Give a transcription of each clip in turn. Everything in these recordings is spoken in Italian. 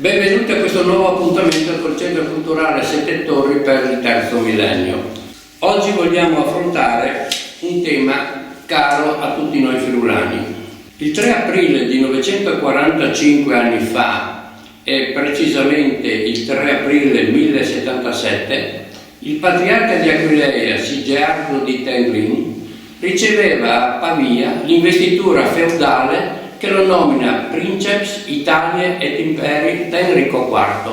Benvenuti a questo nuovo appuntamento col Centro Culturale Sette Torri per il terzo millennio. Oggi vogliamo affrontare un tema caro a tutti noi friulani. Il 3 aprile di 945 anni fa, e precisamente il 3 aprile 1077, il patriarca di Aquileia, Sigeardo di Tendrin, riceveva a Pavia l'investitura feudale che lo nomina Princeps Italiae et Imperi da Enrico IV.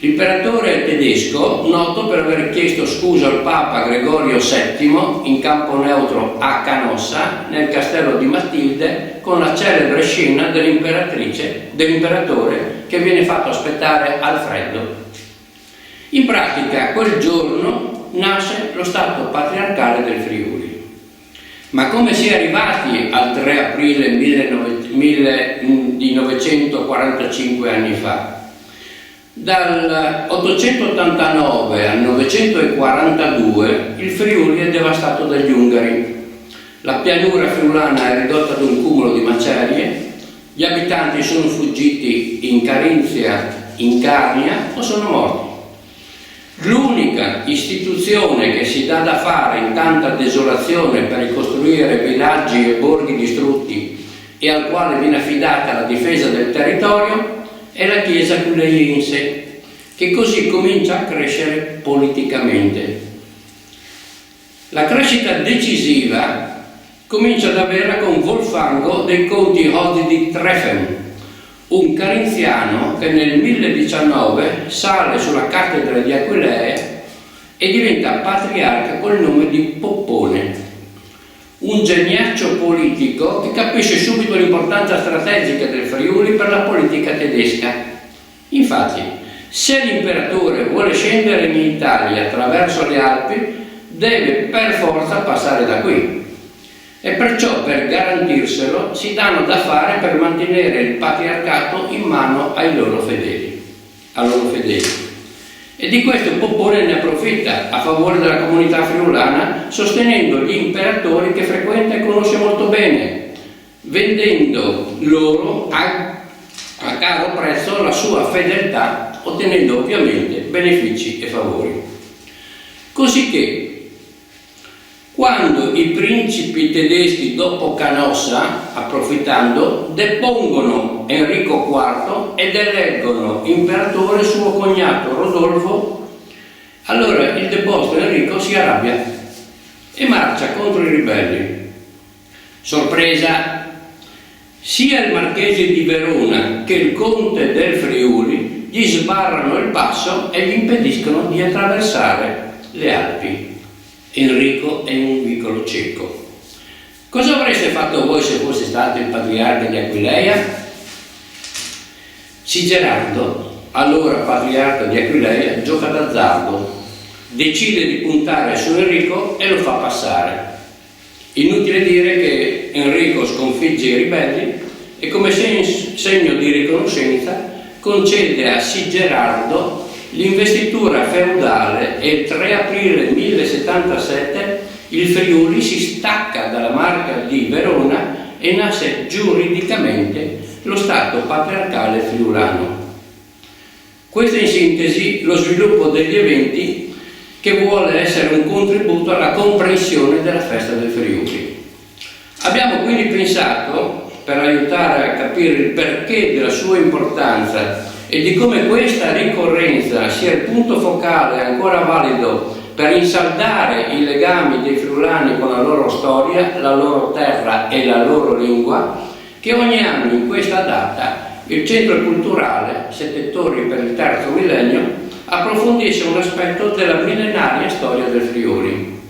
L'imperatore tedesco, noto per aver chiesto scusa al Papa Gregorio VII in campo neutro a Canossa, nel castello di Matilde, con la celebre scena dell'imperatore che viene fatto aspettare al freddo. In pratica, quel giorno nasce lo Stato patriarcale del Friuli. Ma come si è arrivati al 3 aprile 1945 anni fa? Dal 889 al 942 il Friuli è devastato dagli Ungari. La pianura friulana è ridotta ad un cumulo di macerie, gli abitanti sono fuggiti in Carinzia, in Carnia o sono morti. L'unica istituzione che si dà da fare in tanta desolazione per ricostruire villaggi e borghi distrutti e al quale viene affidata la difesa del territorio è la Chiesa Culeiense, che così comincia a crescere politicamente. La crescita decisiva comincia ad averla con Volfango dei conti Hodi di Treffen, un carinziano che nel 1019 sale sulla cattedra di Aquileia e diventa patriarca col nome di Poppone, un geniaccio politico che capisce subito l'importanza strategica del Friuli per la politica tedesca. Infatti, se l'imperatore vuole scendere in Italia attraverso le Alpi, deve per forza passare da qui. E perciò, per garantirselo, si danno da fare per mantenere il patriarcato in mano ai loro fedeli. E di questo Poppone ne approfitta a favore della comunità friulana, sostenendo gli imperatori che frequenta e conosce molto bene, vendendo loro a caro prezzo la sua fedeltà, ottenendo ovviamente benefici e favori. Cosicché, quando i principi tedeschi dopo Canossa, approfittando, depongono Enrico IV ed eleggono imperatore suo cognato Rodolfo, allora il deposto Enrico si arrabbia e marcia contro i ribelli. Sorpresa! Sia il marchese di Verona che il conte del Friuli gli sbarrano il passo e gli impediscono di attraversare le Alpi. Enrico è un vicolo cieco. Cosa avreste fatto voi se fosse stato il patriarca di Aquileia? Sigerardo, allora patriarca di Aquileia, gioca d'azzardo, decide di puntare su Enrico e lo fa passare. Inutile dire che Enrico sconfigge i ribelli e come segno di riconoscenza concede a Sigerardo l'investitura feudale e il 3 aprile 1077 il Friuli si stacca dalla Marca di Verona e nasce giuridicamente lo Stato patriarcale friulano. Questo è in sintesi lo sviluppo degli eventi che vuole essere un contributo alla comprensione della festa del Friuli. Abbiamo quindi pensato, per aiutare a capire il perché della sua importanza e di come questa ricorrenza sia il punto focale ancora valido per insaldare i legami dei friulani con la loro storia, la loro terra e la loro lingua, che ogni anno in questa data il Centro Culturale Sette Torri per il terzo millennio approfondisce un aspetto della millenaria storia del Friuli.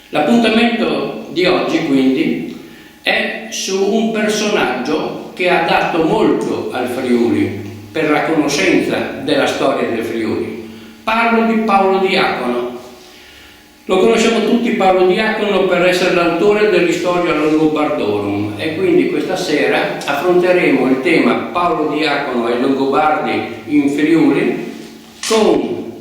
L'appuntamento di oggi quindi è su un personaggio che ha dato molto al Friuli per la conoscenza della storia del Friuli. Parlo di Paolo Diacono. Lo conosciamo tutti Paolo Diacono per essere l'autore dell'Historia Longobardorum e quindi questa sera affronteremo il tema Paolo Diacono e i Longobardi in Friuli con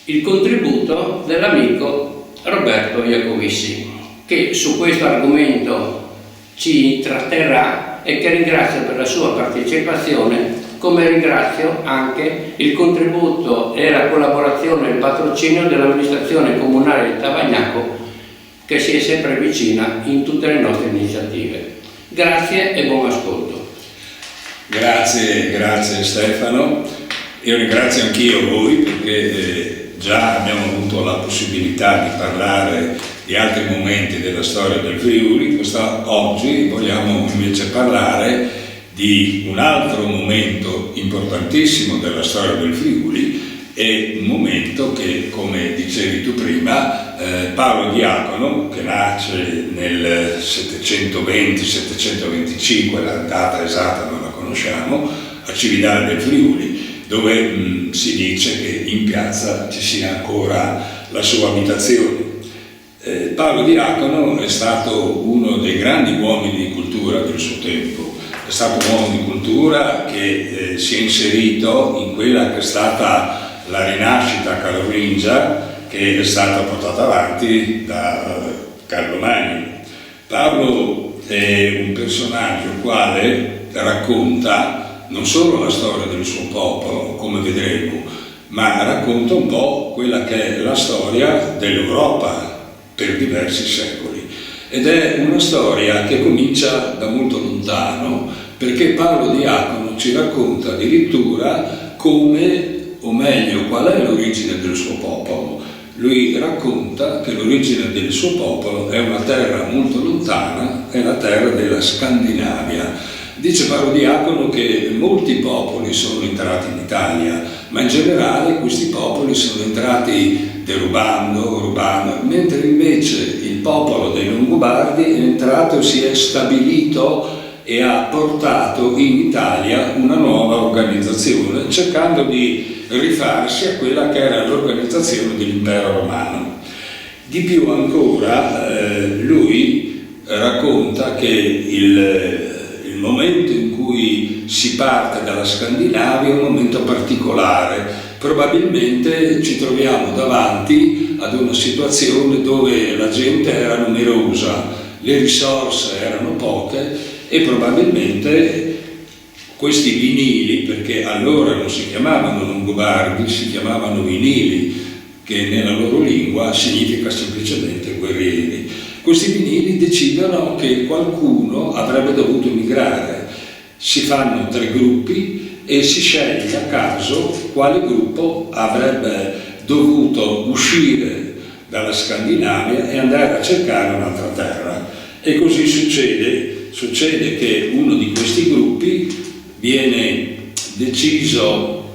il contributo dell'amico Roberto Iacovissi, che su questo argomento ci intratterrà e che ringrazio per la sua partecipazione come ringrazio anche il contributo e la collaborazione e il patrocinio dell'amministrazione comunale di Tavagnaco, che si è sempre vicina in tutte le nostre iniziative. Grazie e buon ascolto. Grazie Stefano. Io ringrazio anch'io voi perché già abbiamo avuto la possibilità di parlare di altri momenti della storia del Friuli. Oggi vogliamo invece parlare di un altro momento importantissimo della storia del Friuli, e un momento che, come dicevi tu prima, Paolo Diacono, che nasce nel 720-725, la data esatta non la conosciamo, a Cividale del Friuli, dove si dice che in piazza ci sia ancora la sua abitazione. Paolo Diacono è stato uno dei grandi uomini di cultura del suo tempo. È stato un uomo di cultura che si è inserito in quella che è stata la rinascita carolingia, che è stata portata avanti da Carlo Magno. Paolo è un personaggio il quale racconta non solo la storia del suo popolo, come vedremo, ma racconta un po' quella che è la storia dell'Europa per diversi secoli. Ed è una storia che comincia da molto lontano, perché Paolo Diacono ci racconta addirittura come, o meglio, qual è l'origine del suo popolo. Lui racconta che l'origine del suo popolo è una terra molto lontana, è la terra della Scandinavia. Dice Paolo Diacono che molti popoli sono entrati in Italia, ma in generale questi popoli sono entrati derubando, mentre invece il popolo dei Longobardi è entrato e si è stabilito e ha portato in Italia una nuova organizzazione, cercando di rifarsi a quella che era l'organizzazione dell'impero romano. Di più ancora, lui racconta che il momento in cui si parte dalla Scandinavia è un momento particolare. Probabilmente ci troviamo davanti ad una situazione dove la gente era numerosa, le risorse erano poche e probabilmente questi vinili, perché allora non si chiamavano Longobardi, si chiamavano vinili, che nella loro lingua significa semplicemente guerrieri. Questi vinili decidono che qualcuno avrebbe dovuto emigrare. Si fanno 3 gruppi e si sceglie a caso quale gruppo avrebbe dovuto uscire dalla Scandinavia e andare a cercare un'altra terra. E così succede che uno di questi gruppi viene deciso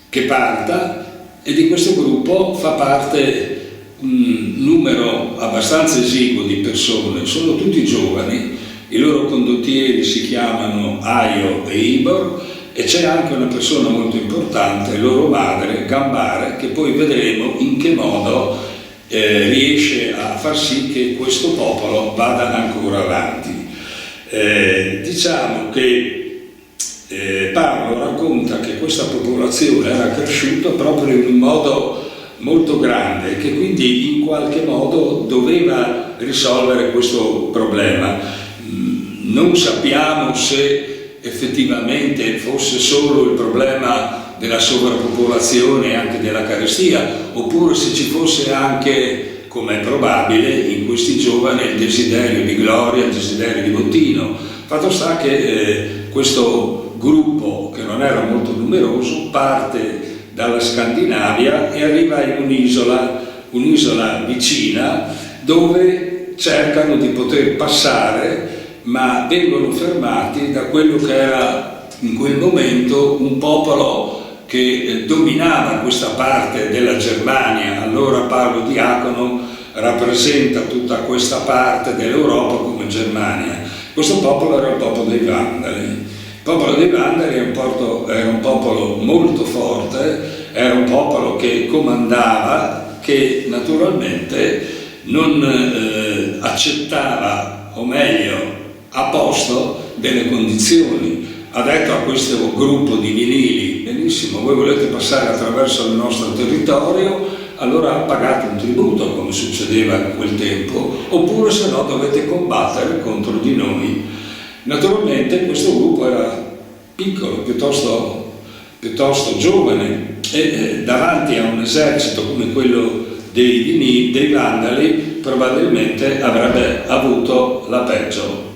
che parta, e di questo gruppo fa parte un numero abbastanza esiguo di persone, sono tutti giovani, i loro condottieri si chiamano Aio e Ibor, e c'è anche una persona molto importante, loro madre, Gambare, che poi vedremo in che modo riesce a far sì che questo popolo vada ancora avanti. Diciamo che Paolo racconta che questa popolazione era cresciuta proprio in un modo molto grande, che quindi in qualche modo doveva risolvere questo problema. Non sappiamo se effettivamente fosse solo il problema della sovrappopolazione e anche della carestia, oppure se ci fosse anche, come è probabile, in questi giovani il desiderio di gloria, il desiderio di bottino. Fatto sta che questo gruppo, che non era molto numeroso, parte dalla Scandinavia e arriva in un'isola vicina, dove cercano di poter passare, ma vengono fermati da quello che era in quel momento un popolo che dominava questa parte della Germania. Allora Paolo Diacono rappresenta tutta questa parte dell'Europa come Germania. Questo popolo era il popolo dei Vandali. Il popolo dei Vandali era un popolo molto forte, era un popolo che comandava, che naturalmente non accettava, o meglio, a posto delle condizioni. Ha detto a questo gruppo di vinili: benissimo, voi volete passare attraverso il nostro territorio, allora pagate un tributo, come succedeva in quel tempo, oppure se no dovete combattere contro di noi. Naturalmente questo gruppo era piccolo, piuttosto giovane, e davanti a un esercito come quello dei Vandali probabilmente avrebbe avuto la peggio.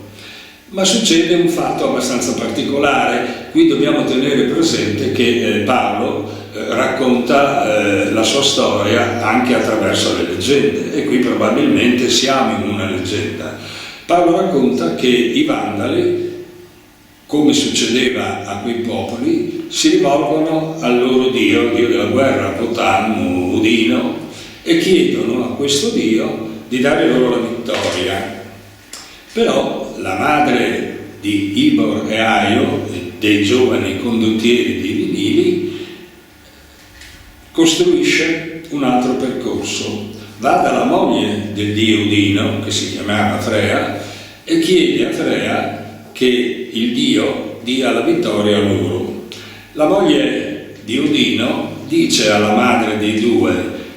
Ma succede un fatto abbastanza particolare. Qui dobbiamo tenere presente che Paolo racconta la sua storia anche attraverso le leggende, e qui probabilmente siamo in una leggenda. Paolo racconta che i Vandali, come succedeva a quei popoli, si rivolgono al loro dio della guerra, Wotan, Odino, e chiedono a questo dio di dare loro la vittoria. Però la madre di Ibor e Aio, dei giovani condottieri di vinili, costruisce un altro percorso. Va dalla moglie del dio Odino, che si chiamava Freya, e chiede a Freya che il dio dia la vittoria a loro. La moglie di Odino dice alla madre dei due: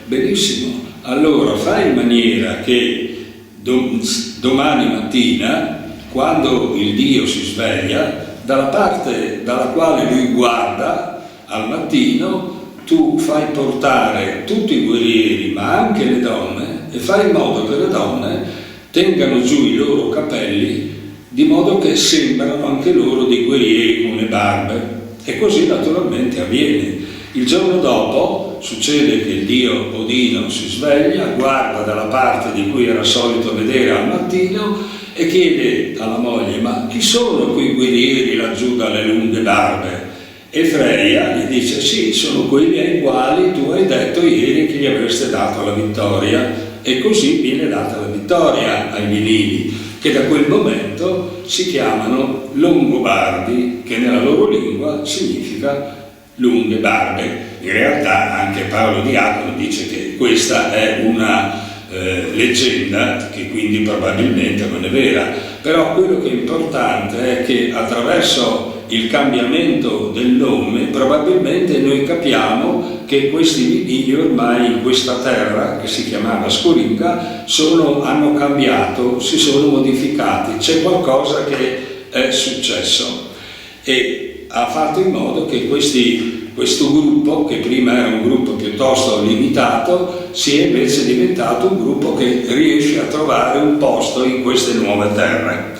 benissimo, allora fai in maniera che domani mattina, quando il dio si sveglia, dalla parte dalla quale lui guarda al mattino, tu fai portare tutti i guerrieri, ma anche le donne, e fai in modo che le donne tengano giù i loro capelli, di modo che sembrano anche loro dei guerrieri con le barbe. E così naturalmente avviene. Il giorno dopo succede che il dio Odino si sveglia, guarda dalla parte di cui era solito vedere al mattino e chiede alla moglie: ma chi sono quei guerrieri laggiù dalle lunghe barbe? E Freya gli dice: sì, sono quelli ai quali tu hai detto ieri che gli avreste dato la vittoria. E così viene data la vittoria ai Vinili, che da quel momento si chiamano Longobardi, che nella loro lingua significa lunghe barbe. In realtà anche Paolo Diacono dice che questa è una leggenda, che quindi probabilmente non è vera, però quello che è importante è che attraverso il cambiamento del nome probabilmente noi capiamo che questi Vinili ormai in questa terra che si chiamava Scoringa hanno cambiato, si sono modificati, c'è qualcosa che è successo e ha fatto in modo che questo gruppo, che prima era un gruppo piuttosto limitato, sia invece diventato un gruppo che riesce a trovare un posto in queste nuove terre.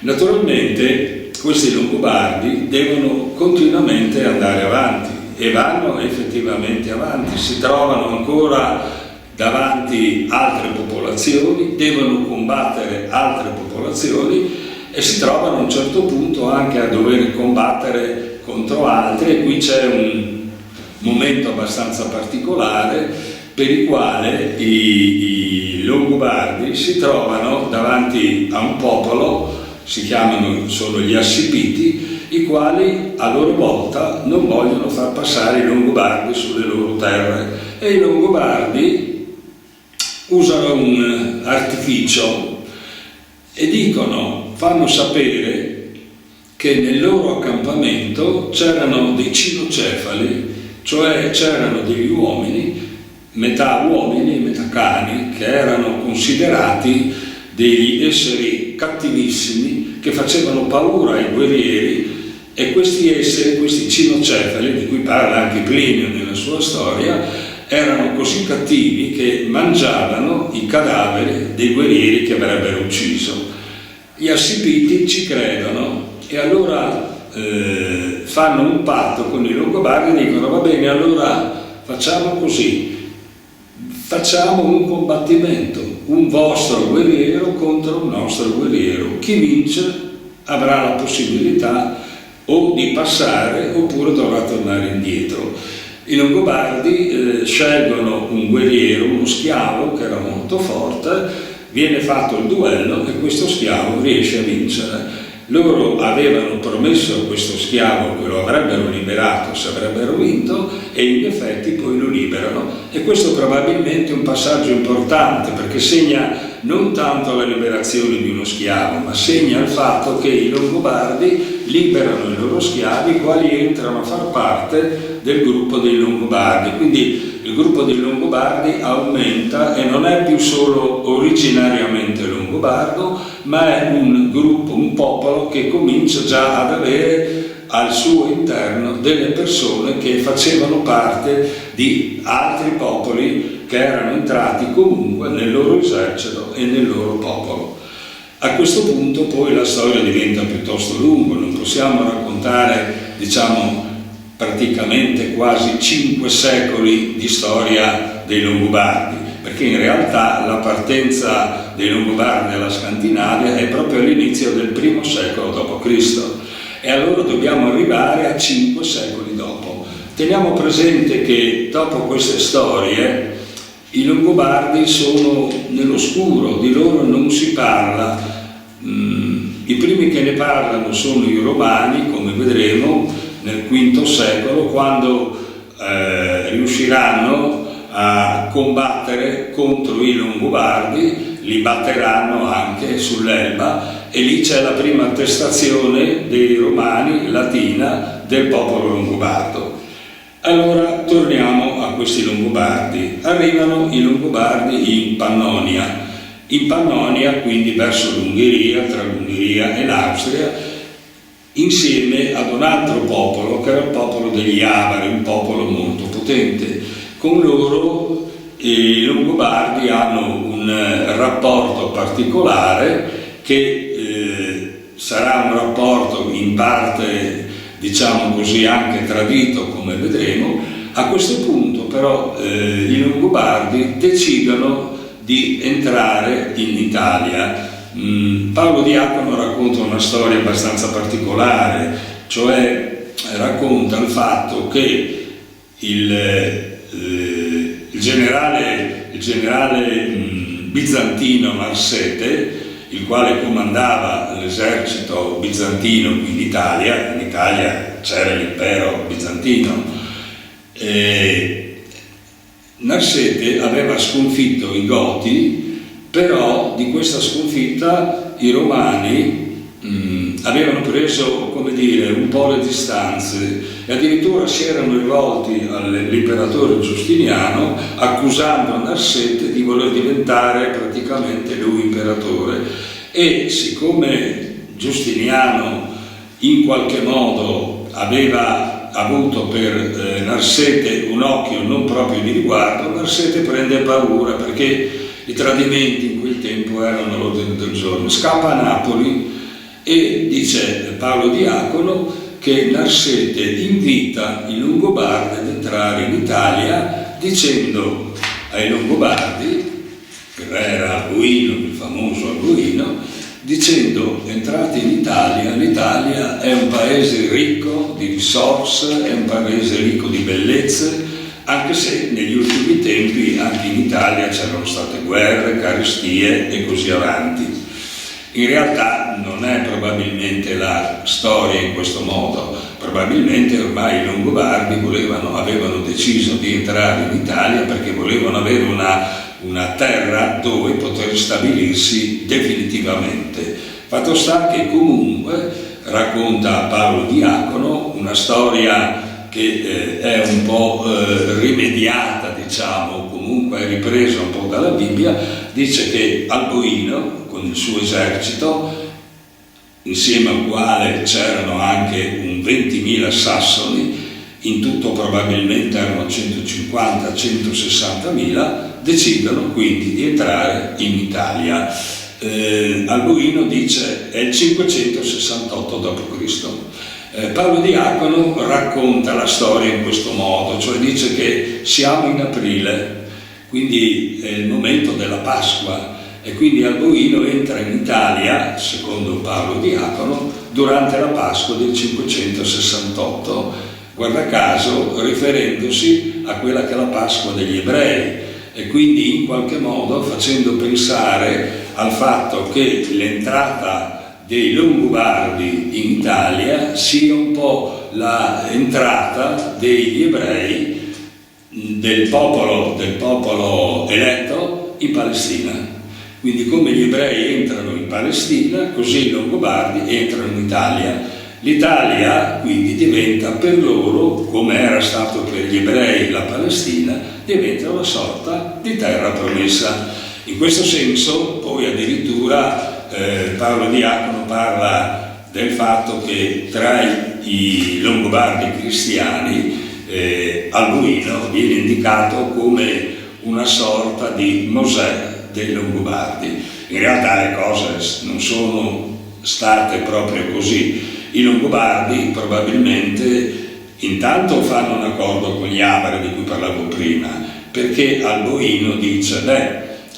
Naturalmente questi Longobardi devono continuamente andare avanti e vanno effettivamente avanti, si trovano ancora davanti altre popolazioni, devono combattere altre popolazioni e si trovano a un certo punto anche a dover combattere contro altri, e qui c'è un momento abbastanza particolare per il quale i Longobardi si trovano davanti a un popolo, sono gli Assipiti, i quali a loro volta non vogliono far passare i Longobardi sulle loro terre, e i Longobardi usano un artificio e fanno sapere che nel loro accampamento c'erano dei cinocefali, cioè c'erano degli uomini, metà uomini e metà cani, che erano considerati degli esseri cattivissimi che facevano paura ai guerrieri, e questi esseri, questi cinocefali, di cui parla anche Plinio nella sua storia, erano così cattivi che mangiavano i cadaveri dei guerrieri che avrebbero ucciso. Gli Assipiti ci credono e allora fanno un patto con i Longobardi e dicono: va bene, allora facciamo così, facciamo un combattimento, un vostro guerriero contro un nostro guerriero, chi vince avrà la possibilità o di passare oppure dovrà tornare indietro. I Longobardi scelgono un guerriero, uno schiavo che era molto forte, viene fatto il duello e questo schiavo riesce a vincere. Loro avevano promesso a questo schiavo che lo avrebbero liberato se avrebbero vinto, e in effetti poi lo liberano, e questo probabilmente è un passaggio importante perché segna non tanto la liberazione di uno schiavo, ma segna il fatto che i Longobardi liberano i loro schiavi, i quali entrano a far parte del gruppo dei Longobardi. Quindi il gruppo dei Longobardi aumenta e non è più solo originariamente longobardo, ma è un gruppo, un popolo che comincia già ad avere al suo interno delle persone che facevano parte di altri popoli che erano entrati comunque nel loro esercito e nel loro popolo. A questo punto poi la storia diventa piuttosto lunga, non possiamo raccontare, diciamo, praticamente quasi 5 secoli di storia dei Longobardi, perché in realtà la partenza dei Longobardi dalla Scandinavia è proprio all'inizio del I secolo d.C. e allora dobbiamo arrivare a 5 secoli dopo. Teniamo presente che dopo queste storie i Longobardi sono nell'oscuro, di loro non si parla. I primi che ne parlano sono i Romani, come vedremo nel V secolo, quando riusciranno a combattere contro i Longobardi, li batteranno anche sull'Elba, e lì c'è la prima attestazione dei Romani latina del popolo longobardo. Allora torniamo a questi Longobardi. Arrivano i Longobardi in Pannonia, quindi verso l'Ungheria, tra l'Ungheria e l'Austria, insieme ad un altro popolo che era il popolo degli Avari, un popolo molto potente. Con loro i Longobardi hanno un rapporto particolare che sarà un rapporto in parte, diciamo così, anche tradito, come vedremo. A questo punto però i Longobardi decidono di entrare in Italia. Paolo Diacono racconta una storia abbastanza particolare, cioè racconta il fatto che il generale bizantino Narsete, il quale comandava l'esercito bizantino in Italia c'era l'impero bizantino, Narsete aveva sconfitto i Goti, però di questa sconfitta i Romani avevano preso, come dire, un po' le distanze e addirittura si erano rivolti all'imperatore Giustiniano accusando Narsete di voler diventare praticamente lui imperatore. E siccome Giustiniano in qualche modo aveva avuto per Narsete un occhio non proprio di riguardo, Narsete prende paura perché i tradimenti in quel tempo erano all'ordine del giorno. Scappa a Napoli e dice Paolo Diacono che Narsete invita i Longobardi ad entrare in Italia dicendo ai Longobardi, il re era Alboino, il famoso Alboino, dicendo: entrate in Italia, l'Italia è un paese ricco di risorse, è un paese ricco di bellezze, anche se negli ultimi tempi anche in Italia c'erano state guerre, carestie e così avanti. In realtà non è probabilmente la storia in questo modo, probabilmente ormai i Longobardi avevano deciso di entrare in Italia perché volevano avere una terra dove poter stabilirsi definitivamente. Fatto sta che comunque, racconta Paolo Diacono, una storia che è un po' rimediata, diciamo, comunque è ripresa un po' dalla Bibbia, dice che Alboino, con il suo esercito, insieme al quale c'erano anche un 20.000 sassoni, in tutto probabilmente erano 150-160.000, decidono quindi di entrare in Italia. Alboino dice è il 568 d.C. Paolo Diacono racconta la storia in questo modo, cioè dice che siamo in aprile, quindi è il momento della Pasqua, e quindi Alboino entra in Italia, secondo Paolo Diacono, durante la Pasqua del 568, guarda caso riferendosi a quella che è la Pasqua degli ebrei, e quindi in qualche modo facendo pensare al fatto che l'entrata dei Longobardi in Italia sia un po' l'entrata degli ebrei del popolo eletto in Palestina. Quindi come gli ebrei entrano in Palestina, così i Longobardi entrano in Italia. L'Italia quindi diventa per loro, come era stato per gli ebrei la Palestina, diventa una sorta di terra promessa. In questo senso poi addirittura Paolo Diacono parla del fatto che tra i Longobardi cristiani Alboino viene indicato come una sorta di Mosè dei Longobardi. In realtà le cose non sono state proprio così. I Longobardi probabilmente intanto fanno un accordo con gli Avari di cui parlavo prima, perché Alboino dice: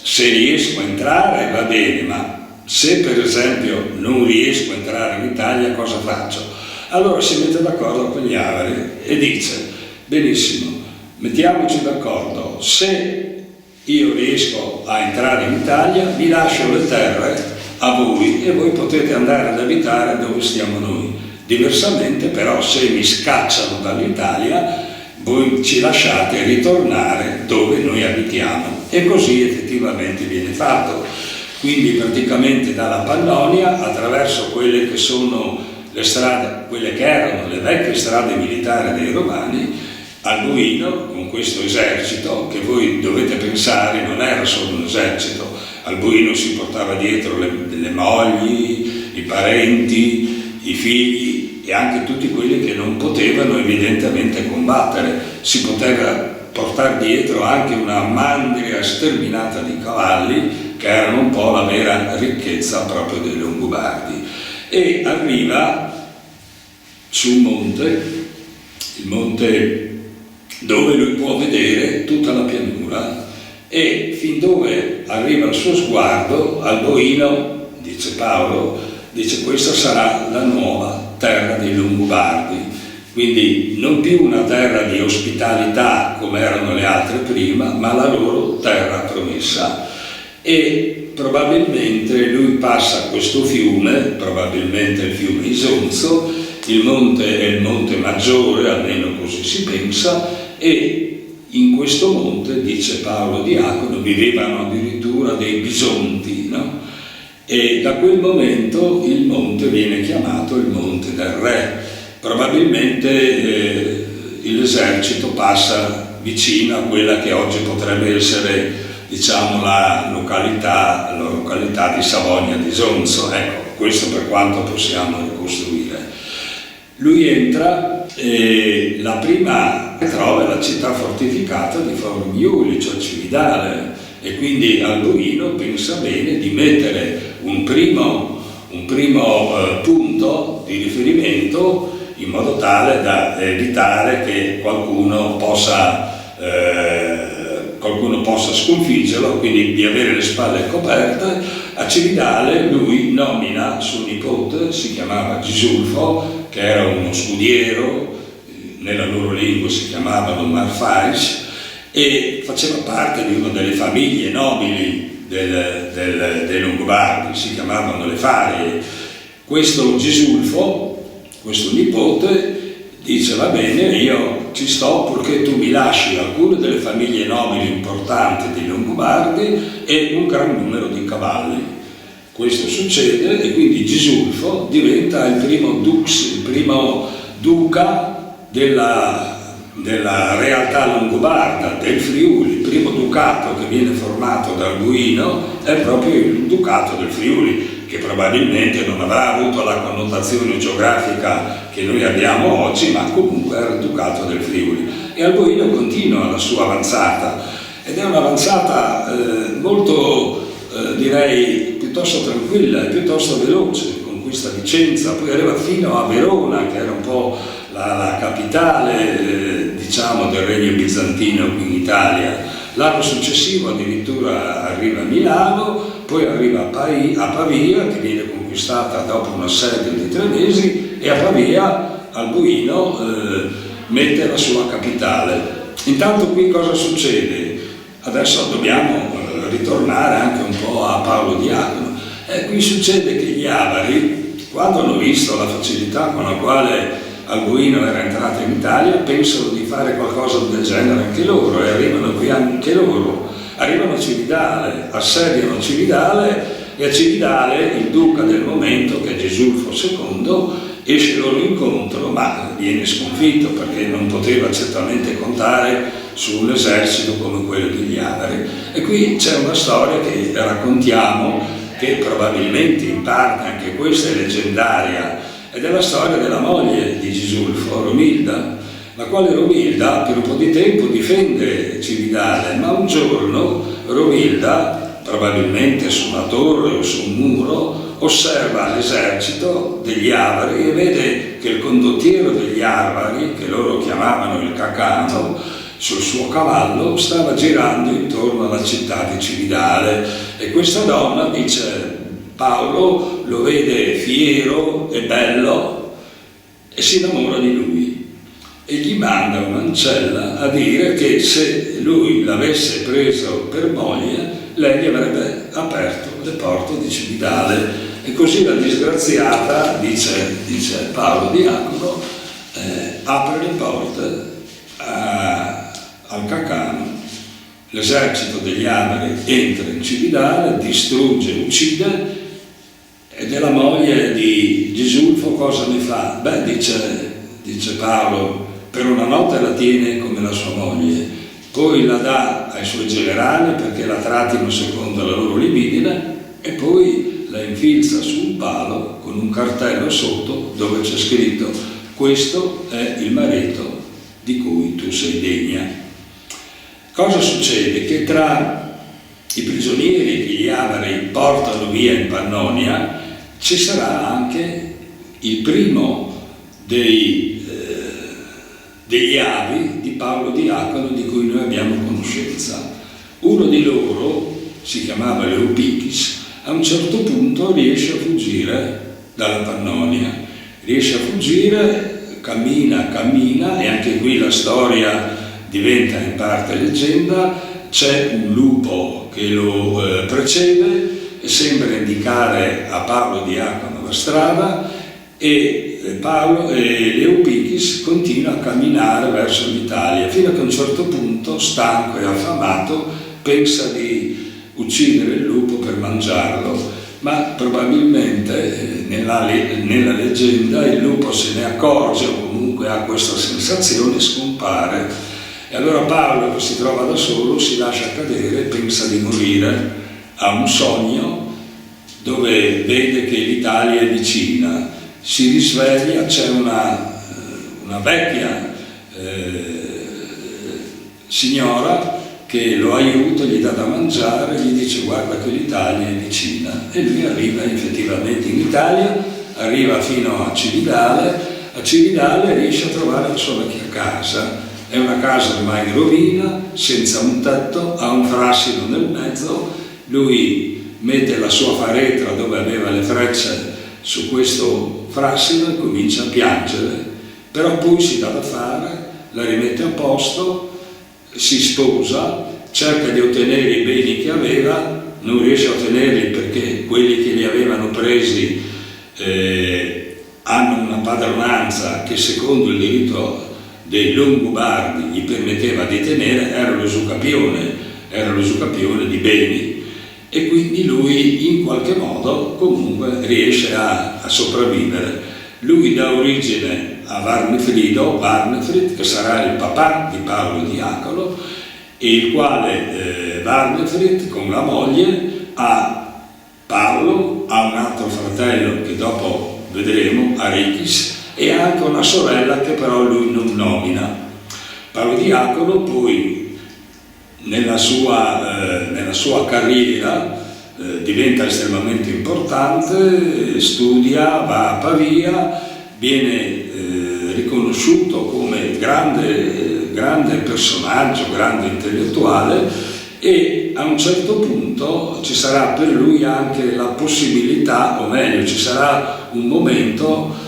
se riesco a entrare va bene, ma se per esempio non riesco a entrare in Italia cosa faccio? Allora si mette d'accordo con gli Avari e dice: benissimo, mettiamoci d'accordo, se io riesco a entrare in Italia vi lascio le terre a voi e voi potete andare ad abitare dove stiamo noi. Diversamente però, se mi scacciano dall'Italia, voi ci lasciate ritornare dove noi abitiamo. E così effettivamente viene fatto. Quindi praticamente dalla Pannonia, attraverso quelle che sono le strade, quelle che erano le vecchie strade militari dei Romani, Alboino, con questo esercito, che voi dovete pensare non era solo un esercito, Alboino si portava dietro le mogli, i parenti, i figli e anche tutti quelli che non potevano evidentemente combattere. Si poteva portare dietro anche una mandria sterminata di cavalli, che erano un po' la vera ricchezza proprio dei Longobardi. E arriva su un monte, il monte dove lui può vedere tutta la pianura, e fin dove arriva il suo sguardo, Alboino, dice Paolo, dice: questa sarà la nuova terra dei Longobardi, quindi non più una terra di ospitalità come erano le altre prima, ma la loro terra promessa. E probabilmente lui passa questo fiume, probabilmente il fiume Isonzo, il monte è il monte maggiore, almeno così si pensa, e in questo monte, dice Paolo Diacono, vivevano addirittura dei bisonti, no? E da quel momento il monte viene chiamato il Monte del Re. Probabilmente l'esercito passa vicino a quella che oggi potrebbe essere, diciamo, la località di Savogna di Isonzo. Ecco, questo per quanto possiamo ricostruire. Lui entra e la prima che trova è la città fortificata di Formioli, cioè Cividale, e quindi Alboino pensa bene di mettere un primo punto di riferimento in modo tale da evitare che qualcuno possa sconfiggerlo, quindi di avere le spalle coperte. A Cividale lui nomina suo nipote, si chiamava Gisulfo, che era uno scudiero, nella loro lingua si chiamavano Marfais, e faceva parte di una delle famiglie nobili dei Longobardi, si chiamavano le Farie. Questo Gisulfo, questo nipote, dice: va bene, io ci sto purché tu mi lasci alcune delle famiglie nobili importanti dei Longobardi e un gran numero di cavalli. Questo succede e quindi Gisulfo diventa il primo duca della realtà longobarda, del Friuli. Il primo ducato che viene formato da Alboino è proprio il ducato del Friuli, che probabilmente non avrà avuto la connotazione geografica che noi abbiamo oggi, ma comunque era il ducato del Friuli. E Alboino continua la sua avanzata, ed è un'avanzata molto, direi, piuttosto tranquilla e piuttosto veloce. Conquista Vicenza, poi arriva fino a Verona, che era un po' la capitale, diciamo, del regno bizantino qui in Italia. L'anno successivo addirittura arriva a Milano, poi arriva a Pavia, che viene conquistata dopo un assedio di 3 mesi, e a Pavia Alboino mette la sua capitale. Intanto qui cosa succede? Adesso dobbiamo ritornare anche un po' a Paolo Diacono. Qui succede che gli Avari, quando hanno visto la facilità con la quale Alboino era entrato in Italia, pensano di fare qualcosa del genere anche loro, e arrivano qui anche loro. Arrivano a Cividale, assediano Cividale, e a Cividale il duca del momento, che è Gisulfo II, esce loro incontro, ma viene sconfitto perché non poteva certamente contare su un esercito come quello degli Avari. E qui c'è una storia che raccontiamo, che probabilmente in parte anche questa è leggendaria, ed è la storia della moglie di Gisulfo, Romilda, la quale Romilda per un po' di tempo difende Cividale, ma un giorno Romilda, probabilmente su una torre o su un muro, osserva l'esercito degli Avari e vede che il condottiero degli Avari, che loro chiamavano il Cacano, sul suo cavallo stava girando intorno alla città di Cividale, e questa donna, dice Paolo, lo vede fiero e bello e si innamora di lui e gli manda un'ancella a dire che se lui l'avesse preso per moglie lei gli avrebbe aperto le porte di Cividale. E così la disgraziata, dice Paolo Diacono, apre le porte al Cacano. L'esercito degli Avari entra in Cividale, distrugge, uccide, e della moglie di Gisulfo cosa ne fa? Beh, dice Paolo, per una notte la tiene come la sua moglie, poi la dà ai suoi generali perché la trattino secondo la loro libidine, e poi la infilza su un palo con un cartello sotto dove c'è scritto: questo è il marito di cui tu sei degna. Cosa succede? Che tra i prigionieri che gli Avari portano via in Pannonia ci sarà anche il primo degli avi di Paolo Diacono di cui noi abbiamo conoscenza. Uno di loro si chiamava Leopichis. A un certo punto riesce a fuggire dalla Pannonia, riesce a fuggire, cammina, e anche qui la storia diventa in parte leggenda. C'è un lupo che lo precede e sembra indicare a Paolo Diacono la strada, e Leopichis continua a camminare verso l'Italia fino a che a un certo punto, stanco e affamato, pensa di uccidere il lupo per mangiarlo, ma probabilmente nella leggenda il lupo se ne accorge o comunque ha questa sensazione e scompare. E allora Paolo, che si trova da solo, si lascia cadere, pensa di morire, ha un sogno dove vede che l'Italia è vicina, si risveglia, c'è una vecchia signora che lo aiuta, gli dà da mangiare, gli dice: guarda che l'Italia è vicina. E lui arriva effettivamente in Italia, arriva fino a Cividale riesce a trovare la sua vecchia casa. È una casa ormai in rovina, senza un tetto, ha un frassino nel mezzo. Lui mette la sua faretra dove aveva le frecce su questo frassino e comincia a piangere, però poi si dà da fare, la rimette a posto, si sposa, cerca di ottenere i beni che aveva, non riesce a ottenerli perché quelli che li avevano presi hanno una padronanza che secondo il diritto dei Longobardi gli permetteva di tenere, era l'usucapione di beni, e quindi lui in qualche modo comunque riesce a sopravvivere. Lui dà origine a Warnefrid, che sarà il papà di Paolo Diacono, e il quale Warnefrid con la moglie ha Paolo, ha un altro fratello che dopo vedremo, Arichis, e ha anche una sorella che però lui non nomina. Paolo Diacono poi nella sua carriera diventa estremamente importante, studia, va a Pavia, viene riconosciuto come grande personaggio, grande intellettuale, e a un certo punto ci sarà per lui anche la possibilità, o meglio ci sarà un momento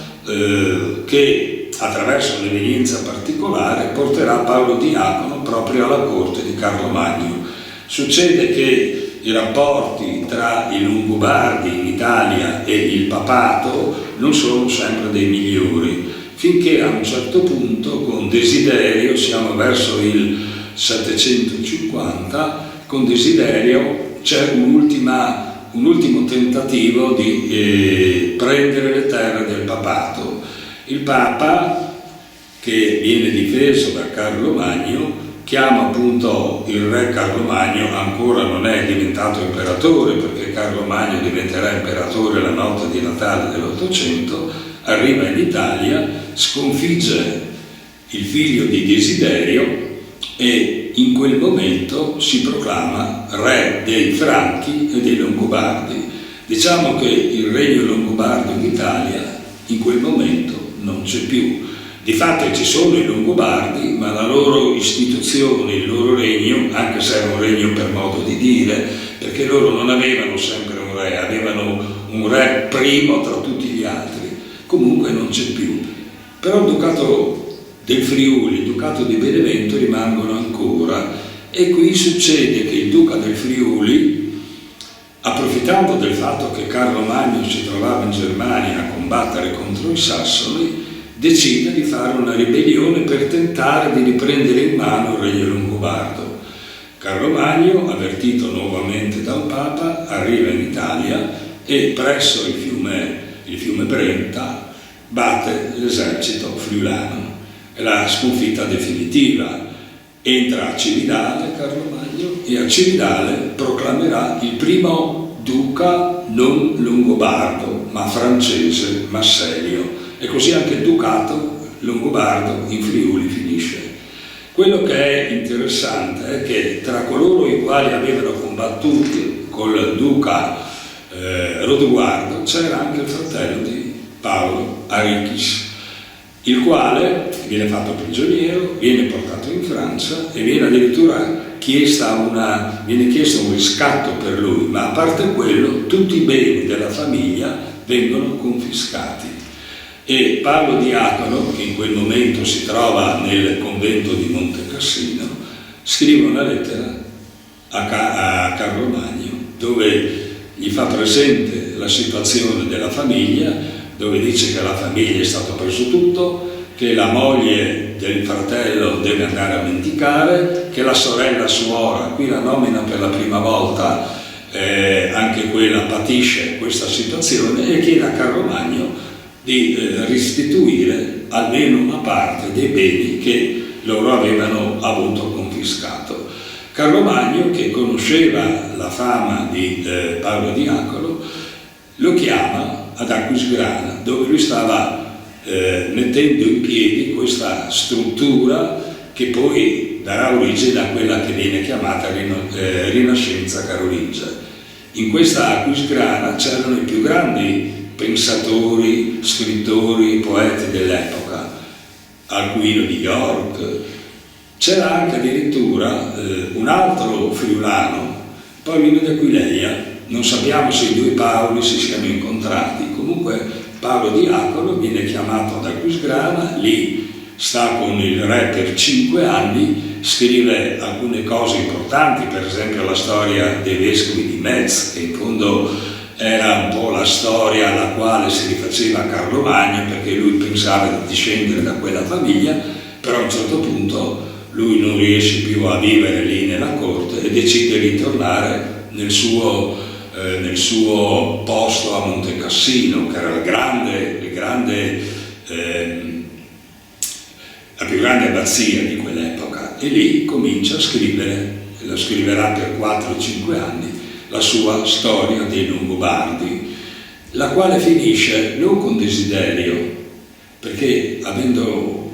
che attraverso un'evenienza particolare porterà Paolo Diacono proprio alla corte di Carlo Magno. Succede che i rapporti tra i Longobardi in Italia e il papato non sono sempre dei migliori, finché a un certo punto con Desiderio, siamo verso il 750, con Desiderio c'è un ultimo tentativo di prendere le terre del papato. Il Papa, che viene difeso da Carlo Magno, chiama appunto il re Carlo Magno, ancora non è diventato imperatore perché Carlo Magno diventerà imperatore la notte di Natale dell'800, arriva in Italia, sconfigge il figlio di Desiderio e in quel momento si proclama re dei Franchi e dei Longobardi. Diciamo che il regno longobardo in Italia in quel momento non c'è più. Di fatto ci sono i Longobardi, ma la loro istituzione, il loro regno, anche se era un regno per modo di dire, perché loro non avevano sempre un re, avevano un re primo tra tutti gli altri, comunque non c'è più. Però il Ducato del Friuli, il Ducato di Benevento rimangono ancora, e qui succede che il Duca del Friuli, approfittando del fatto che Carlo Magno si trovava in Germania a combattere contro i Sassoni, decide di fare una ribellione per tentare di riprendere in mano il regno longobardo. Carlo Magno, avvertito nuovamente dal Papa, arriva in Italia e presso il fiume Brenta batte l'esercito friulano. È la sconfitta definitiva. Entra a Cividale Carlo Magno e a Cividale proclamerà il primo duca non longobardo ma francese, Masselio, e così anche il ducato longobardo in Friuli finisce. Quello che è interessante è che tra coloro i quali avevano combattuto col duca Rodoguardo c'era anche il fratello di Paolo, Arichis, il quale viene fatto prigioniero, viene portato in Francia e viene addirittura chiesto un riscatto per lui, ma a parte quello tutti i beni della famiglia vengono confiscati. E Paolo Diacono, che in quel momento si trova nel convento di Monte Cassino, scrive una lettera a Carlo Magno dove gli fa presente la situazione della famiglia, dove dice che la famiglia è stato preso tutto, che la moglie del fratello deve andare a mendicare, che la sorella suora, qui la nomina per la prima volta, anche quella patisce questa situazione, e chiede a Carlo Magno di restituire almeno una parte dei beni che loro avevano avuto confiscato. Carlo Magno, che conosceva la fama di Paolo Diacono, lo chiama ad Aquisgrana, dove lui stava mettendo in piedi questa struttura che poi darà origine a quella che viene chiamata Rinascenza carolingia. In questa Aquisgrana c'erano i più grandi pensatori, scrittori, poeti dell'epoca, Alcuino di York. C'era anche addirittura un altro friulano, Paolino di Aquileia. Non sappiamo se i due Paoli si siano incontrati. Comunque Paolo Diacono viene chiamato ad Aquisgrana, lì sta con il re per 5 anni, scrive alcune cose importanti, per esempio la storia dei vescovi di Metz, che in fondo era un po' la storia alla quale si rifaceva Carlo Magno, perché lui pensava di discendere da quella famiglia, però a un certo punto lui non riesce più a vivere lì nella corte e decide di tornare nel suo posto a Monte Cassino, che era la più grande abbazia di quell'epoca, e lì comincia a scrivere, e la scriverà per 4-5 anni, la sua storia dei Longobardi, la quale finisce non con Desiderio, perché avendo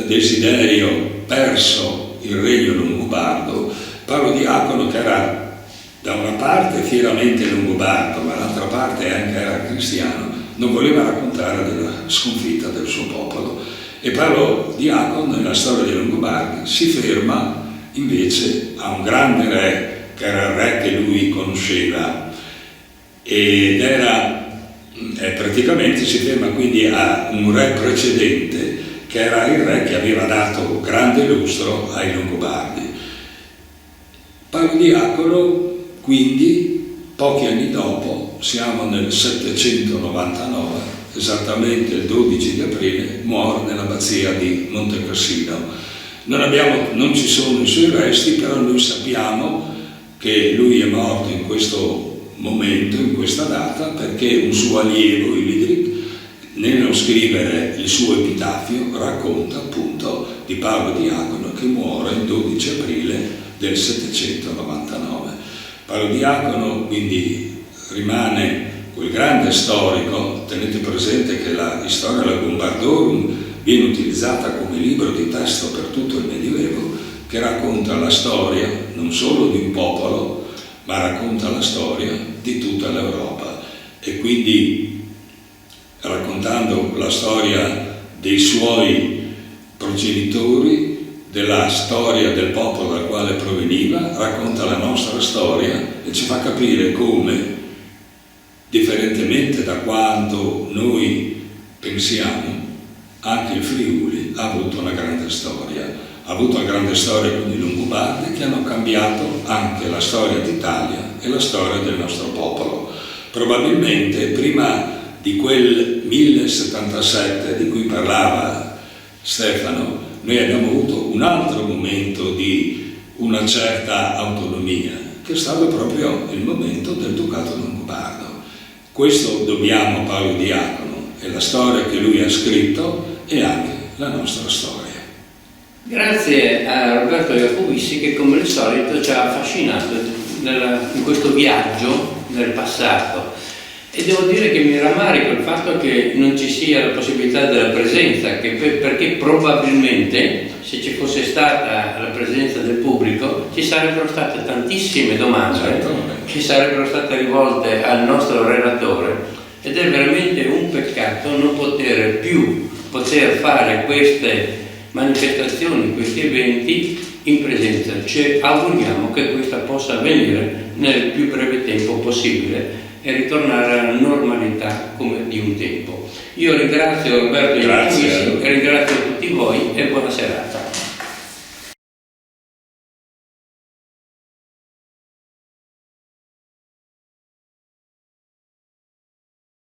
Desiderio perso il regno longobardo, Paolo Diacono, che era da una parte fieramente longobardo, ma dall'altra parte anche era cristiano, non voleva raccontare della sconfitta del suo popolo. E Paolo Diacono, nella storia dei Longobardi, si ferma invece a un grande re, che era il re che lui conosceva, ed praticamente si ferma quindi a un re precedente, che era il re che aveva dato grande lustro ai Longobardi. Paolo Diacono, quindi, pochi anni dopo, siamo nel 799, esattamente il 12 di aprile, muore nell'abbazia di Monte Cassino. Non ci sono i suoi resti, però noi sappiamo che lui è morto in questo momento, in questa data, perché un suo allievo, Ilidric, nello scrivere il suo epitafio, racconta appunto di Paolo Diacono che muore il 12 aprile del 799. Paolo Diacono quindi rimane quel grande storico. Tenete presente che la Historia Longobardorum viene utilizzata come libro di testo per tutto il Medioevo, che racconta la storia non solo di un popolo, ma racconta la storia di tutta l'Europa. E quindi, raccontando la storia dei suoi progenitori, della storia del popolo dal quale proveniva, racconta la nostra storia e ci fa capire come, differentemente da quanto noi pensiamo, anche il Friuli ha avuto una grande storia. Ha avuto una grande storia con i Longobardi, che hanno cambiato anche la storia d'Italia e la storia del nostro popolo. Probabilmente prima di quel 1077 di cui parlava Stefano, noi abbiamo avuto un altro momento di una certa autonomia, che è stato proprio il momento del Ducato Longobardo. Questo dobbiamo a Paolo Diacono e la storia che lui ha scritto e anche la nostra storia. Grazie a Roberto Iacobissi, che come al solito ci ha affascinato in questo viaggio nel passato. E devo dire che mi rammarico il fatto che non ci sia la possibilità della presenza, perché probabilmente se ci fosse stata la presenza del pubblico ci sarebbero state tantissime domande che sarebbero state rivolte al nostro relatore, ed è veramente un peccato non poter fare queste manifestazioni, questi eventi in presenza. Ci auguriamo che questa possa avvenire nel più breve tempo possibile e ritornare alla normalità come di un tempo. Io ringrazio Roberto Iacobissi e ringrazio tutti voi e buona serata.